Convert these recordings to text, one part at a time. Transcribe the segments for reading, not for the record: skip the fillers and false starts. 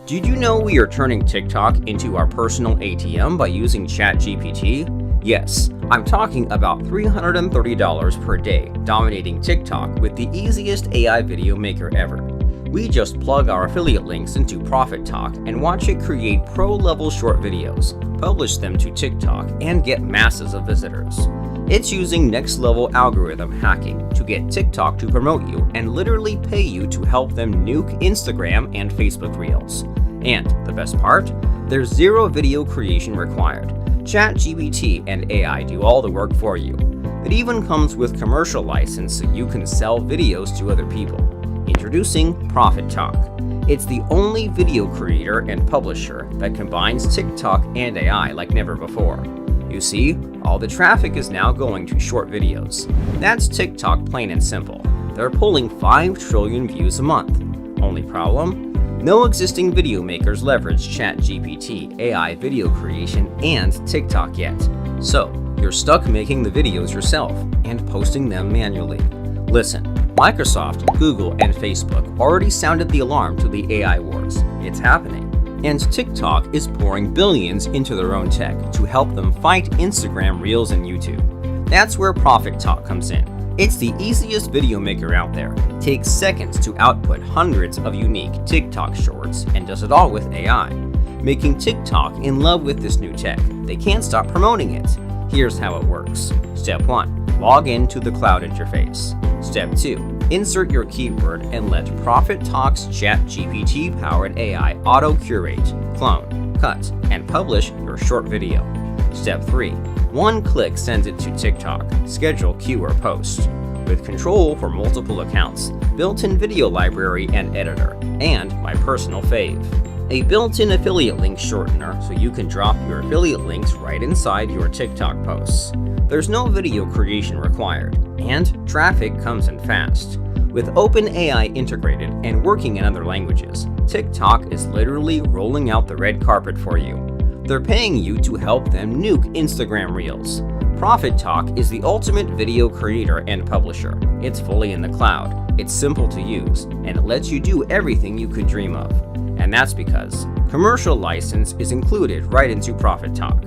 Did you know we are turning TikTok into our personal ATM by using ChatGPT? Yes, I'm talking about $330 per day dominating TikTok with the easiest AI video maker ever. We just plug our affiliate links into Profit Talk and watch it create pro-level short videos, publish them to TikTok, and get masses of visitors. It's using next-level algorithm hacking to get TikTok to promote you and literally pay you to help them nuke Instagram and Facebook Reels. And the best part? There's zero video creation required. ChatGPT and AI do all the work for you. It even comes with commercial license so you can sell videos to other people. Introducing Profit Talk. It's the only video creator and publisher that combines TikTok and AI like never before. You see, all the traffic is now going to short videos. That's TikTok plain and simple. They're pulling 5 trillion views a month. Only problem? No existing video makers leverage ChatGPT, AI video creation, and TikTok yet. So, you're stuck making the videos yourself and posting them manually. Listen, Microsoft, Google, and Facebook already sounded the alarm to the AI wars. It's happening. And TikTok is pouring billions into their own tech to help them fight Instagram Reels and YouTube. That's where Profit Talk comes in. It's the easiest video maker out there. Takes seconds to output hundreds of unique TikTok shorts and does it all with AI, making TikTok in love with this new tech. They can't stop promoting it. Here's how it works. Step 1. Log into the cloud interface. Step 2. Insert your keyword and let Profit Talk's ChatGPT-powered AI auto-curate, clone, cut, and publish your short video. Step 3. One click sends it to TikTok. Schedule queue or post. With control for multiple accounts, built-in video library and editor, and my personal fave. A built-in affiliate link shortener so you can drop your affiliate links right inside your TikTok posts. There's no video creation required, and traffic comes in fast. With OpenAI integrated and working in other languages, TikTok is literally rolling out the red carpet for you. They're paying you to help them nuke Instagram Reels. Profit Talk is the ultimate video creator and publisher. It's fully in the cloud, it's simple to use, and it lets you do everything you could dream of. And that's because commercial license is included right into Profit Talk.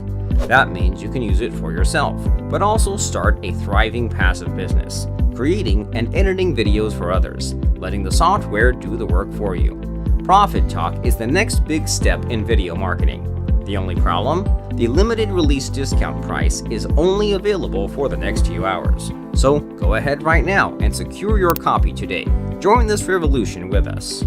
That means you can use it for yourself, but also start a thriving passive business, creating and editing videos for others, letting the software do the work for you. Profit Talk is the next big step in video marketing. The only problem? The limited release discount price is only available for the next few hours. So go ahead right now and secure your copy today. Join this revolution with us.